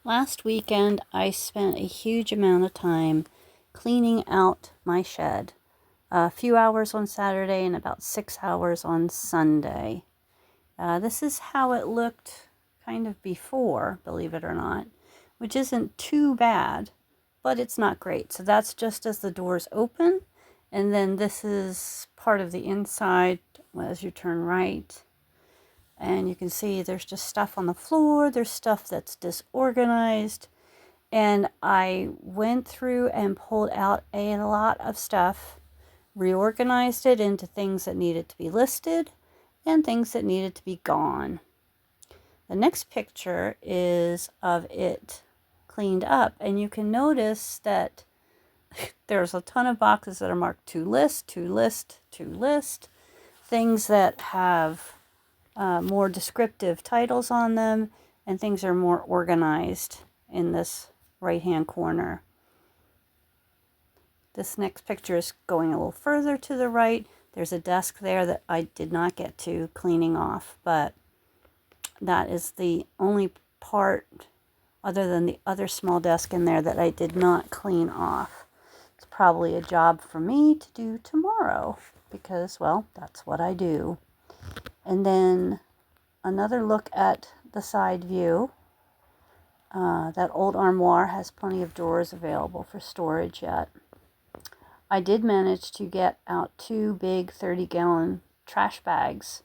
Last weekend, I spent a huge amount of time cleaning out my shed. A few hours on Saturday and about 6 hours on Sunday. This is how it looked kind of before, believe it or not, which isn't too bad, but it's not great. So that's just as the doors open. And then this is part of the inside as you turn right. And you can see there's just stuff on the floor. There's stuff that's disorganized. And I went through and pulled out a lot of stuff, reorganized it into things that needed to be listed and things that needed to be gone. The next picture is of it cleaned up. And you can notice that there's a ton of boxes that are marked to list, to list, to list. Things that have more descriptive titles on them, and things are more organized in this right-hand corner. This next picture is going a little further to the right. There's a desk there that I did not get to cleaning off, but that is the only part other than the other small desk in there that I did not clean off. It's probably a job for me to do tomorrow because, well, that's what I do. And then another look at the side view. That old armoire has plenty of drawers available for storage yet. I did manage to get out 2 big 30-gallon trash bags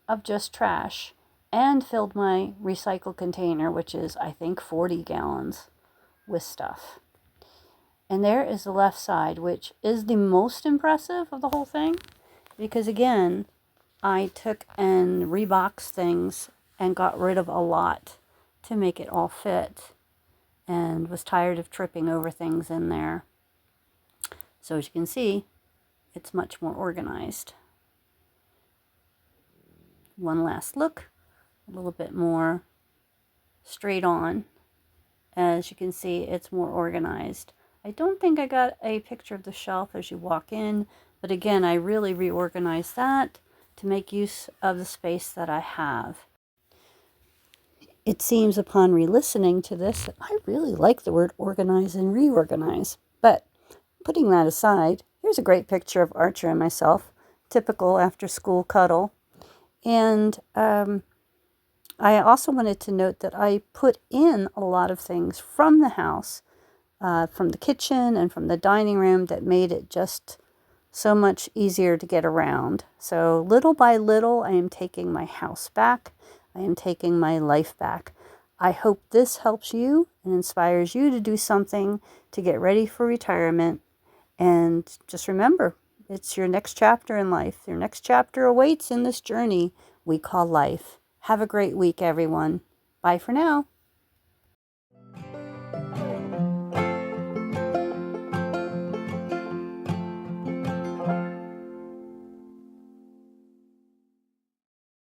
of just trash and filled my recycle container, which is, I think, 40 gallons with stuff. And there is the left side, which is the most impressive of the whole thing because, again, I took and reboxed things and got rid of a lot to make it all fit and was tired of tripping over things in there. So as you can see, it's much more organized. One last look, a little bit more straight on. As you can see, it's more organized. I don't think I got a picture of the shelf as you walk in, but again, I really reorganized that to make use of the space that I have. It seems upon re-listening to this that I really like the word organize and reorganize. But putting that aside, here's a great picture of Archer and myself, typical after school cuddle. And I also wanted to note that I put in a lot of things from the house, from the kitchen and from the dining room that made it just so much easier to get around. So little by little, I am taking my house back. I am taking my life back. I hope this helps you and inspires you to do something to get ready for retirement. And just remember, it's your next chapter in life. Your next chapter awaits in this journey we call life. Have a great week, everyone. Bye for now.